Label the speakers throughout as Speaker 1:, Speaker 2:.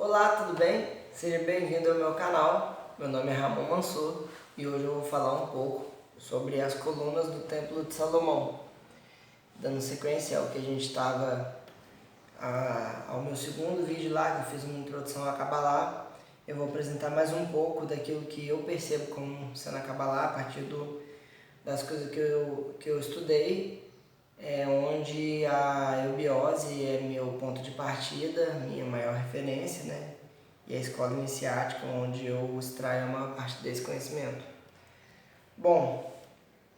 Speaker 1: Olá, tudo bem? Seja bem-vindo ao meu canal. Meu nome é Ramon Mansur e hoje eu vou falar um pouco sobre as colunas do Templo de Salomão. Dando sequência ao que a gente estava ao meu segundo vídeo lá, que eu fiz uma introdução à Kabbalah, eu vou apresentar mais um pouco daquilo que eu percebo como sendo a Kabbalah a partir das coisas que eu estudei, onde a eubiose é meu ponto de partida, minha maior referência, né? E a escola iniciática, onde eu extraio a maior parte desse conhecimento. Bom,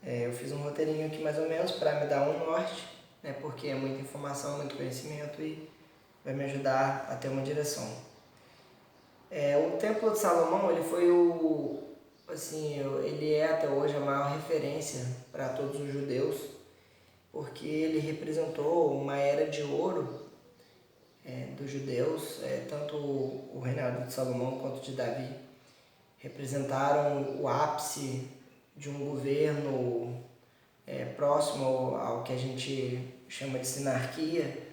Speaker 1: eu fiz um roteirinho aqui mais ou menos para me dar um norte, né? Porque é muita informação, muito conhecimento e vai me ajudar a ter uma direção. O Templo de Salomão, ele foi ele é até hoje a maior referência para todos os judeus, porque ele representou uma era de ouro dos judeus, tanto o reinado de Salomão quanto de Davi representaram o ápice de um governo próximo ao que a gente chama de sinarquia,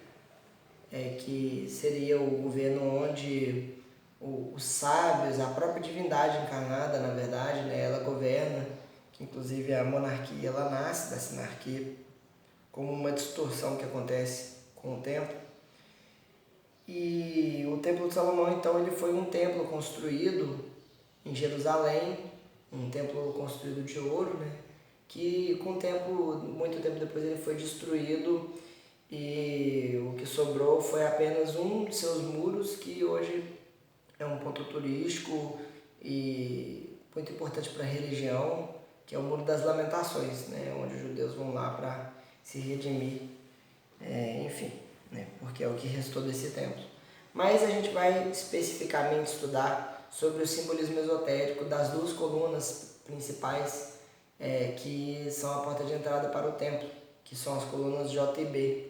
Speaker 1: que seria o governo onde os sábios, a própria divindade encarnada, na verdade, né, ela governa, que inclusive a monarquia ela nasce da sinarquia, como uma distorção que acontece com o tempo. E o Templo de Salomão, então, ele foi um templo construído em Jerusalém, um templo construído de ouro, né? Que com o tempo, muito tempo depois, ele foi destruído e o que sobrou foi apenas um de seus muros, que hoje é um ponto turístico e muito importante para a religião, que é o Muro das Lamentações, né? Onde os judeus vão lá para se redimir, enfim, né? Porque é o que restou desse templo. Mas a gente vai especificamente estudar sobre o simbolismo esotérico das duas colunas principais que são a porta de entrada para o templo, que são as colunas J e B.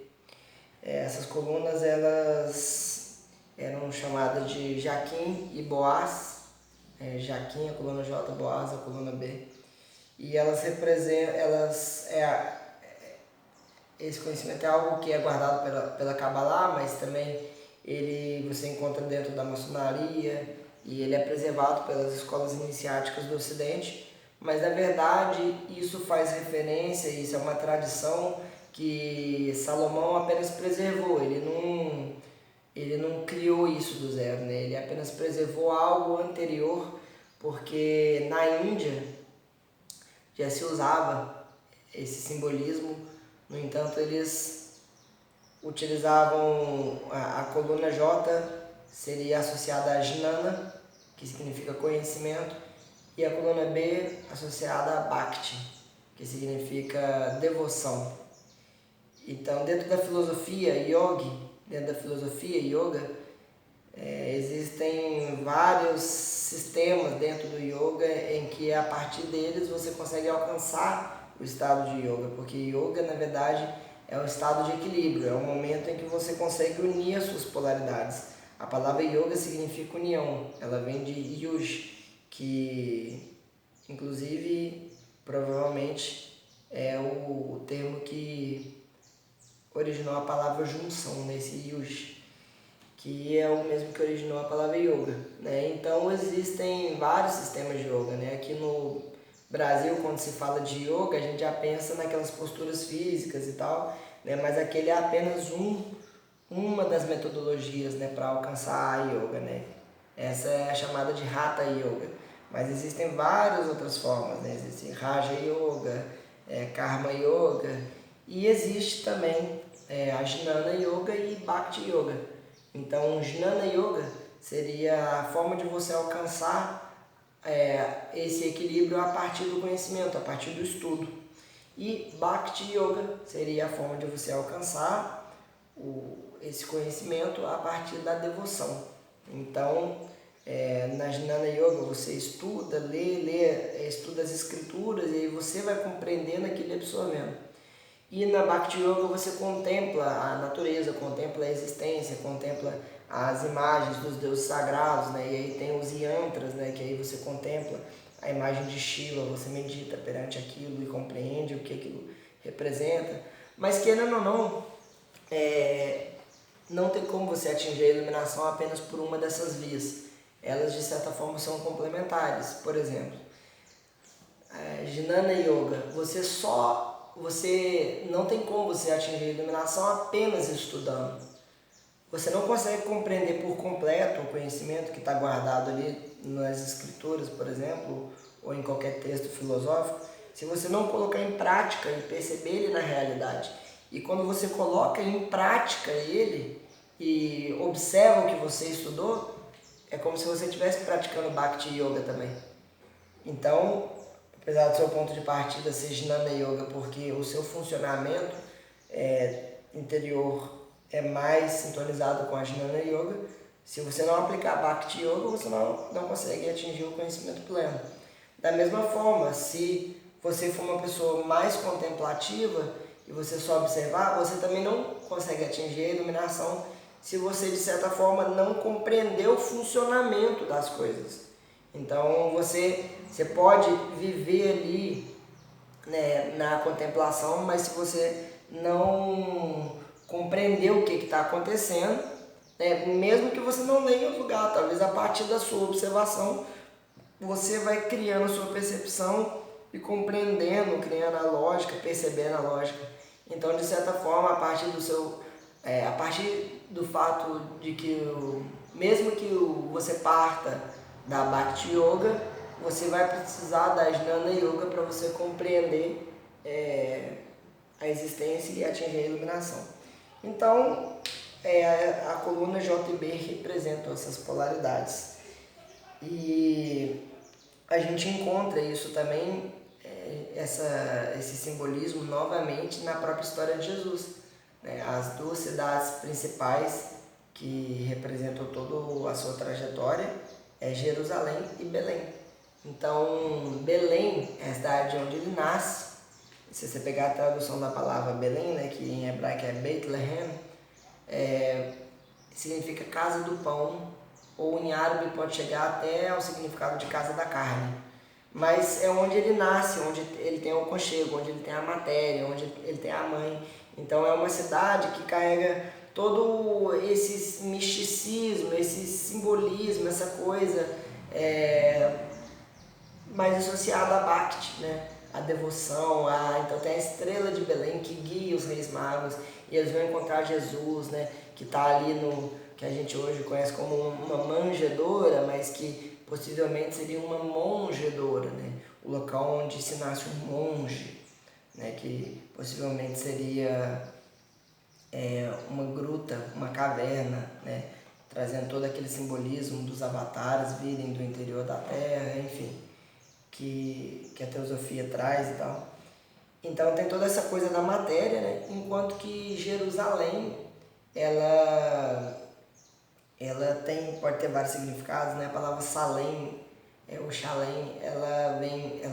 Speaker 1: Essas colunas elas eram chamadas de Jaquim e Boaz, Jaquim, a coluna J, Boaz, a coluna B, e elas representam, esse conhecimento é algo que é guardado pela Kabbalah, mas também você encontra dentro da maçonaria e ele é preservado pelas escolas iniciáticas do Ocidente, mas na verdade isso faz referência, isso é uma tradição que Salomão apenas preservou, ele não criou isso do zero, né? Ele apenas preservou algo anterior, porque na Índia já se usava esse simbolismo. No entanto, eles utilizavam a coluna J, seria associada a Jnana, que significa conhecimento, e a coluna B associada a Bhakti, que significa devoção. Então, dentro da filosofia yoga, existem vários sistemas dentro do yoga em que a partir deles você consegue alcançar o estado de yoga, porque yoga na verdade é um estado de equilíbrio, é um momento em que você consegue unir as suas polaridades. A palavra yoga significa união, ela vem de yuj, que inclusive provavelmente é o termo que originou a palavra junção, nesse yuj, que é o mesmo que originou a palavra yoga, né? Então existem vários sistemas de yoga, né? Aqui no Brasil, quando se fala de yoga, a gente já pensa naquelas posturas físicas e tal, né? Mas aquele é apenas uma das metodologias, né, para alcançar a yoga, né? Essa é a chamada de Hatha Yoga, mas existem várias outras formas, né? Existe Raja Yoga, Karma Yoga, e existe também a Jnana Yoga e Bhakti Yoga. Então, Jnana Yoga seria a forma de você alcançar esse equilíbrio a partir do conhecimento, a partir do estudo. E Bhakti Yoga seria a forma de você alcançar esse conhecimento a partir da devoção. Então, na Jnana Yoga você estuda, estuda as escrituras e aí você vai compreendendo aquilo e absorvendo. E na Bhakti Yoga você contempla a natureza, contempla a existência, contempla as imagens dos deuses sagrados, né? E aí tem os yantras, né? Que aí você contempla a imagem de Shiva, você medita perante aquilo e compreende o que aquilo representa. Mas querendo ou não, não tem como você atingir a iluminação apenas por uma dessas vias. Elas, de certa forma, são complementares. Por exemplo, Jnana Yoga, você não tem como você atingir a iluminação apenas estudando. Você não consegue compreender por completo o conhecimento que está guardado ali nas escrituras, por exemplo, ou em qualquer texto filosófico, se você não colocar em prática e perceber ele na realidade. E quando você coloca em prática ele e observa o que você estudou, é como se você estivesse praticando Bhakti Yoga também. Então, apesar do seu ponto de partida ser Jnana Yoga, porque o seu funcionamento interior é mais sintonizado com a Jnana Yoga, se você não aplicar Bhakti Yoga, você não consegue atingir o conhecimento pleno. Da mesma forma, se você for uma pessoa mais contemplativa e você só observar, você também não consegue atingir a iluminação se você, de certa forma, não compreender o funcionamento das coisas. Então, você pode viver ali, né, na contemplação, mas se você não compreender o que está acontecendo, né, mesmo que você não leia em outro lugar, talvez a partir da sua observação, você vai criando a sua percepção e compreendendo, criando a lógica, percebendo a lógica. Então, de certa forma, a partir do fato de que, mesmo que você parta da Bhakti Yoga, você vai precisar da Jnana Yoga para você compreender a existência e atingir a iluminação. Então, a coluna JB representa essas polaridades. E a gente encontra isso também, esse simbolismo novamente na própria história de Jesus. Né? As duas cidades principais que representam toda a sua trajetória é Jerusalém e Belém. Então, Belém é a cidade onde ele nasce. Se você pegar a tradução da palavra Belém, né, que em hebraico é Bethlehem, significa casa do pão, ou em árabe pode chegar até ao significado de casa da carne. Mas é onde ele nasce, onde ele tem o aconchego, onde ele tem a matéria, onde ele tem a mãe. Então é uma cidade que carrega todo esse misticismo, esse simbolismo, essa coisa mais associada a Bhakti, né? A devoção, então tem a estrela de Belém que guia os reis magos e eles vão encontrar Jesus, né? Que está ali no que a gente hoje conhece como uma manjedoura, mas que possivelmente seria uma monjedora, né? O local onde se nasce um monge, né? Que possivelmente seria uma gruta, uma caverna, né? Trazendo todo aquele simbolismo dos avatares virem do interior da terra, enfim, que a teosofia traz e tal. Então tem toda essa coisa da matéria, né? Enquanto que Jerusalém, ela pode ter vários significados, né? A palavra Salém, o Shalem, ela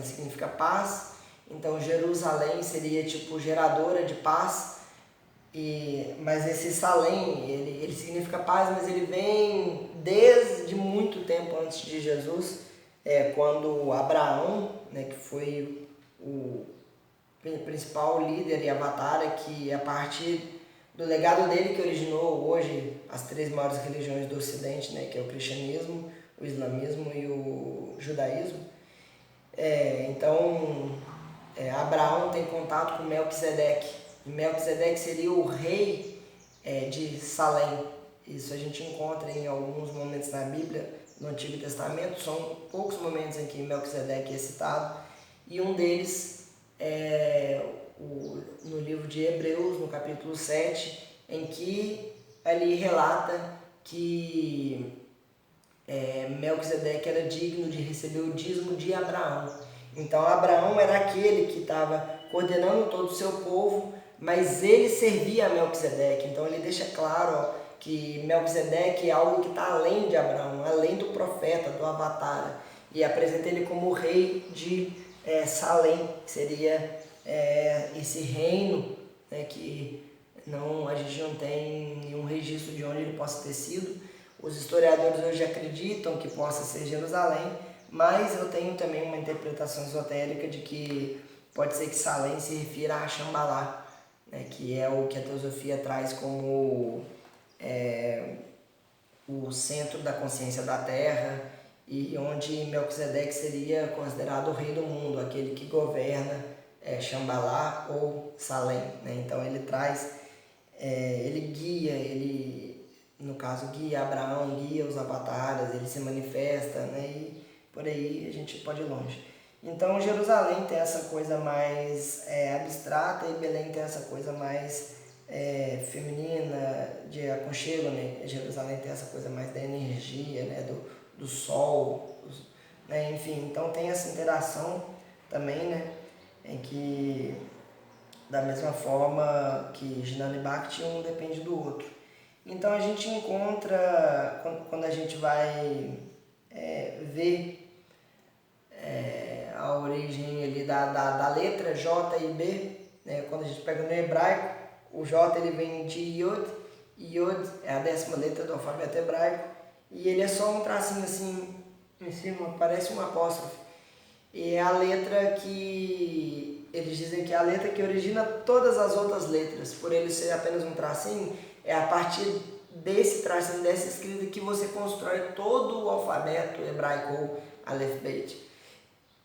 Speaker 1: significa paz. Então Jerusalém seria tipo geradora de paz. Mas esse Salém, ele significa paz, mas ele vem desde muito tempo antes de Jesus, quando Abraão, né, que foi o principal líder e avatara, que a partir do legado dele que originou hoje as três maiores religiões do Ocidente, né, que é o cristianismo, o islamismo e o judaísmo. Então, Abraão tem contato com Melquisedeque. E Melquisedeque seria o rei de Salém. Isso a gente encontra em alguns momentos na Bíblia, no Antigo Testamento. São poucos momentos em que Melquisedeque é citado. E um deles no livro de Hebreus, no capítulo 7, em que ali relata que Melquisedeque era digno de receber o dízimo de Abraão. Então Abraão era aquele que estava coordenando todo o seu povo, mas ele servia a Melquisedeque. Então ele deixa claro que Melquisedeque é algo que está além de Abraão, além do profeta, do avatar, e apresenta ele como o rei de Salém, que seria esse reino, né, que a gente não tem nenhum registro de onde ele possa ter sido. Os historiadores hoje acreditam que possa ser Jerusalém, mas eu tenho também uma interpretação esotérica de que pode ser que Salém se refira a Shambhala, né, que é o que a teosofia traz como o centro da consciência da Terra, e onde Melquisedeque seria considerado o rei do mundo, aquele que governa Shambhala ou Salem, né? Então ele traz, ele guia, no caso guia Abraão, guia os avatares, ele se manifesta, né? E por aí a gente pode ir longe. Então Jerusalém tem essa coisa mais abstrata e Belém tem essa coisa mais feminina, de aconchego, né? Jerusalém tem essa coisa mais da energia, né? do sol, né? Enfim, então tem essa interação também, né? Em que, da mesma forma que Jnana e Bhakti, um depende do outro. Então a gente encontra, quando a gente vai ver a origem ali da letra J e B, né? Quando a gente pega no hebraico, o J ele vem de Yod, e Yod é a 10ª letra do alfabeto hebraico, e ele é só um tracinho assim em cima, parece um apóstrofe. E é a letra que eles dizem que é a letra que origina todas as outras letras. Por ele ser apenas um tracinho, é a partir desse tracinho, dessa escrita, que você constrói todo o alfabeto hebraico ou Aleph Bet.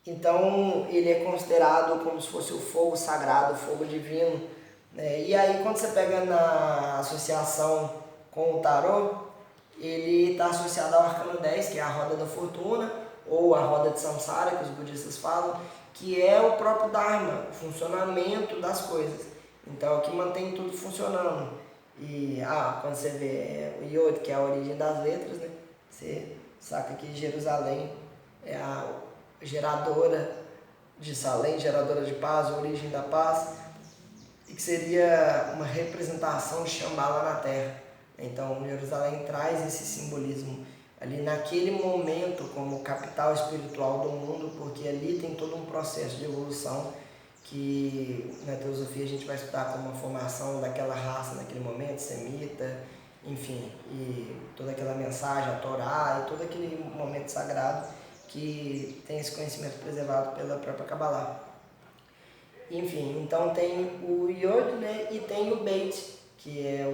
Speaker 1: Então ele é considerado como se fosse o fogo sagrado, o fogo divino, né? E aí quando você pega na associação com o tarô, ele está associado ao arcano 10, que é a roda da fortuna, ou a roda de samsara, que os budistas falam, que é o próprio Dharma, o funcionamento das coisas. Então é o que mantém tudo funcionando. E quando você vê o Yod, que é a origem das letras, né? Você saca que Jerusalém é a geradora de Salém, geradora de paz, a origem da paz, e que seria uma representação de Shambhala na Terra. Então Jerusalém traz esse simbolismo ali naquele momento como capital espiritual do mundo, porque ali tem todo um processo de evolução que na teosofia a gente vai estudar como uma formação daquela raça naquele momento, semita, enfim, e toda aquela mensagem, a Torá, e todo aquele momento sagrado que tem esse conhecimento preservado pela própria Kabbalah. Enfim, então tem o Yod, né, e tem o Beit, que é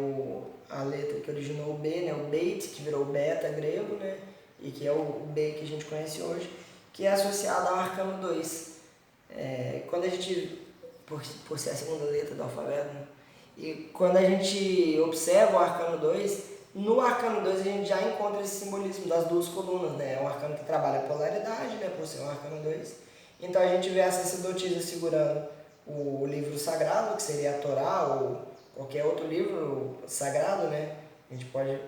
Speaker 1: a letra que originou o B, né, o Beit, que virou o beta grego, né, e que é o B que a gente conhece hoje, que é associado ao arcano 2. Quando a gente, por ser a segunda letra do alfabeto, né, e quando a gente observa o arcano 2, no arcano 2 a gente já encontra esse simbolismo das duas colunas, né, é um arcano que trabalha a polaridade, né, por ser um arcano 2. Então a gente vê a sacerdotisa segurando o livro sagrado, que seria a Torá, ou qualquer outro livro sagrado, né? A gente pode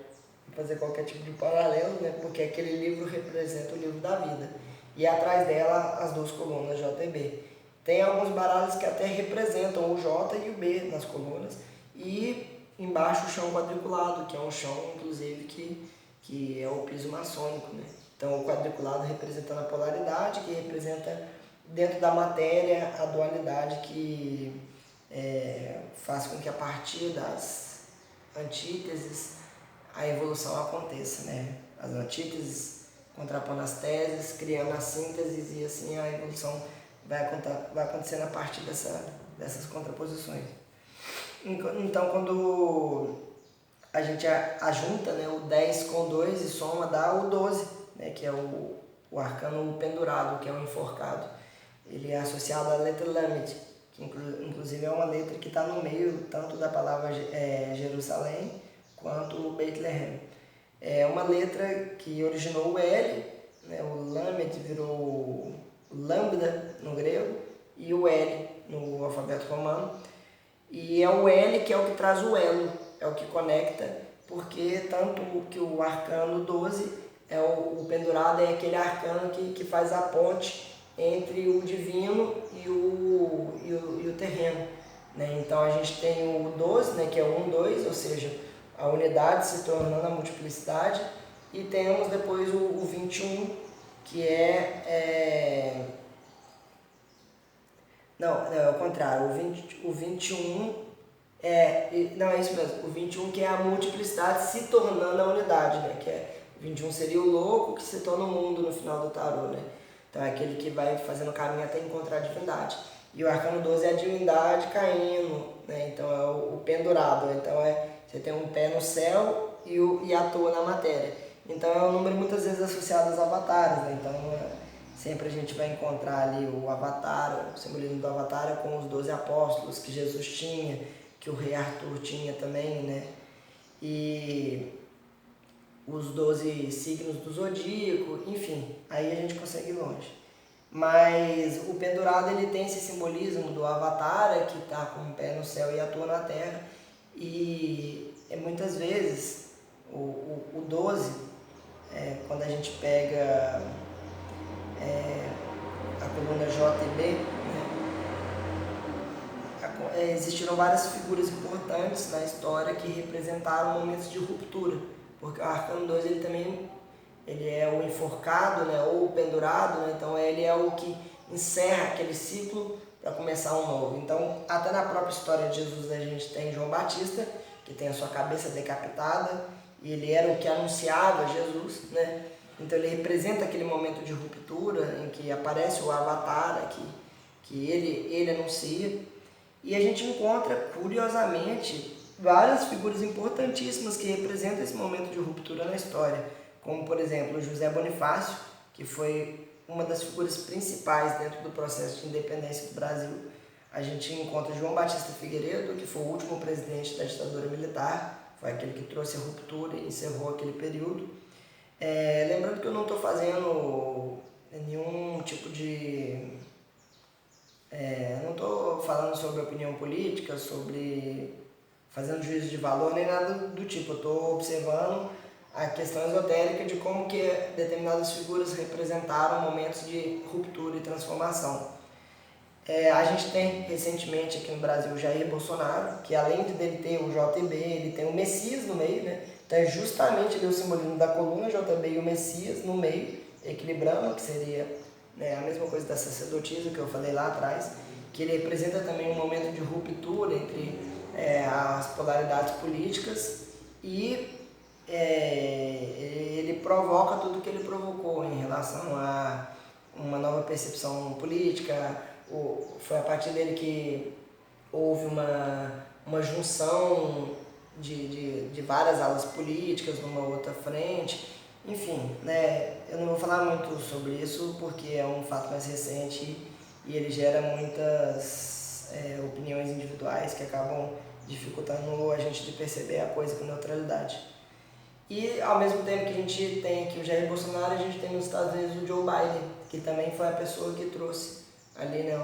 Speaker 1: fazer qualquer tipo de paralelo, né? Porque aquele livro representa o livro da vida. E atrás dela as duas colunas J e B. Tem alguns baralhos que até representam o J e o B nas colunas. E embaixo o chão quadriculado, que é um chão, inclusive, que é o piso maçônico, né? Então o quadriculado representando a polaridade, que representa dentro da matéria a dualidade que faz com que a partir das antíteses a evolução aconteça, né? As antíteses contrapondo as teses, criando as sínteses, e assim a evolução vai acontecendo a partir dessas contraposições. Então quando a gente ajunta, né, o 10 com 2 e soma, dá o 12, né, que é o arcano pendurado, que é o enforcado. Ele é associado à letra Lamed, que inclusive é uma letra que está no meio tanto da palavra Jerusalém quanto Bethlehem. É uma letra que originou o L, né? O Lamed virou o Lambda no grego e o L no alfabeto romano. E é o L que é o que traz o elo, é o que conecta, porque tanto que o arcano 12 o pendurado é aquele arcano que faz a ponte entre o divino e o terreno, né? Então a gente tem o 12, né, que é 1, 2, ou seja, a unidade se tornando a multiplicidade, e temos depois o 21, que não, é o contrário, o 21 não, é isso mesmo, o 21 que é a multiplicidade se tornando a unidade, né? Que o 21 seria o louco que se torna o mundo no final do tarô, né? Então é aquele que vai fazendo o caminho até encontrar a divindade. E o arcano 12 é a divindade caindo, né? Então é o pendurado, então Você tem um pé no céu e a toa na matéria. Então é um número muitas vezes associado aos avatares, né? Então sempre a gente vai encontrar ali o avatar, o simbolismo do avatar com os 12 apóstolos que Jesus tinha, que o rei Arthur tinha também, né? E os 12 signos do zodíaco, enfim, aí a gente consegue ir longe. Mas o pendurado ele tem esse simbolismo do avatar que está com um pé no céu e a toa na terra. E muitas vezes o 12, quando a gente pega a coluna J e B, né, existiram várias figuras importantes na história que representaram momentos de ruptura. Porque o arcano 12 ele também é o enforcado, né, ou o pendurado, né, então ele é o que encerra aquele ciclo para começar um novo. Então, até na própria história de Jesus, a gente tem João Batista, que tem a sua cabeça decapitada, e ele era o que anunciava Jesus, né? Então ele representa aquele momento de ruptura em que aparece o avatar, que ele anuncia. E a gente encontra, curiosamente, várias figuras importantíssimas que representam esse momento de ruptura na história, como, por exemplo, José Bonifácio, que foi uma das figuras principais dentro do processo de independência do Brasil. A gente encontra João Batista Figueiredo, que foi o último presidente da ditadura militar, foi aquele que trouxe a ruptura e encerrou aquele período. Lembrando que eu não estou fazendo nenhum tipo de... não estou falando sobre opinião política, sobre fazendo juízo de valor, nem nada do tipo. Eu estou observando a questão esotérica de como que determinadas figuras representaram momentos de ruptura e transformação. A gente tem recentemente aqui no Brasil o Jair Bolsonaro, que além de dele ter o JB, ele tem o Messias no meio, né? Então é justamente ali o simbolismo da coluna JB e o Messias no meio, equilibrando, que seria, né, a mesma coisa da sacerdotisa que eu falei lá atrás, que ele representa também um momento de ruptura entre as polaridades políticas e ele provoca tudo o que ele provocou em relação a uma nova percepção política. Foi a partir dele que houve uma junção de várias alas políticas numa outra frente. Enfim, né, eu não vou falar muito sobre isso porque é um fato mais recente e ele gera muitas opiniões individuais que acabam dificultando a gente de perceber a coisa com neutralidade. E ao mesmo tempo que a gente tem aqui o Jair Bolsonaro, a gente tem nos Estados Unidos o Joe Biden, que também foi a pessoa que trouxe ali, né,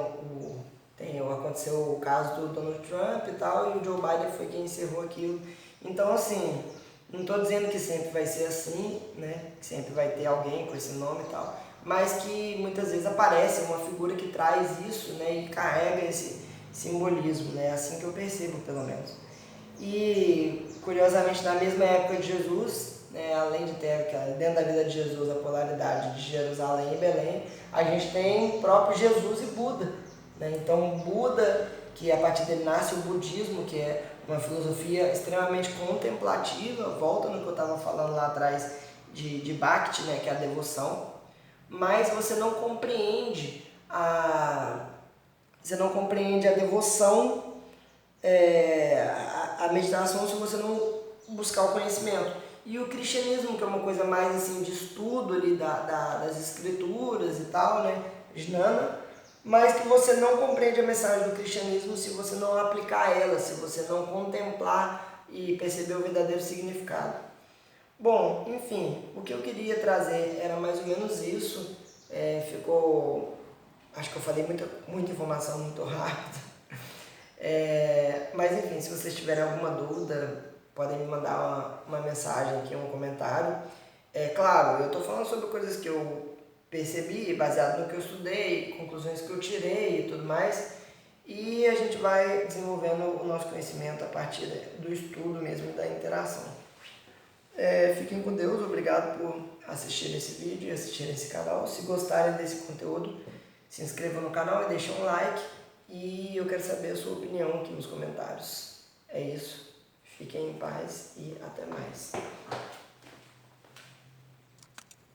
Speaker 1: aconteceu o caso do Donald Trump e tal, e o Joe Biden foi quem encerrou aquilo. Então, assim, não estou dizendo que sempre vai ser assim, né, que sempre vai ter alguém com esse nome e tal, mas que muitas vezes aparece uma figura que traz isso, né, e carrega esse simbolismo, né, assim que eu percebo, pelo menos. E, curiosamente, na mesma época de Jesus, né, além de ter dentro da vida de Jesus a polaridade de Jerusalém e Belém, a gente tem o próprio Jesus e Buda, né? Então, Buda, que a partir dele nasce o budismo, que é uma filosofia extremamente contemplativa, volta no que eu estava falando lá atrás de Bhakti, né, que é a devoção, mas você não compreende a devoção, a meditação, se você não buscar o conhecimento. E o cristianismo, que é uma coisa mais assim de estudo ali das escrituras e tal, né, jnana, mas que você não compreende a mensagem do cristianismo se você não aplicar ela, se você não contemplar e perceber o verdadeiro significado. Bom, enfim, o que eu queria trazer era mais ou menos isso. Acho que eu falei muita informação muito rápido. Mas enfim, se vocês tiverem alguma dúvida, podem me mandar uma mensagem aqui, um comentário. Claro, eu estou falando sobre coisas que eu percebi, baseado no que eu estudei, conclusões que eu tirei e tudo mais, e a gente vai desenvolvendo o nosso conhecimento a partir do estudo mesmo, da interação. Fiquem com Deus, obrigado por assistir esse vídeo e assistir esse canal. Se gostarem desse conteúdo, se inscrevam no canal e deixem um like. E eu quero saber a sua opinião aqui nos comentários. É isso. Fiquem em paz e até mais.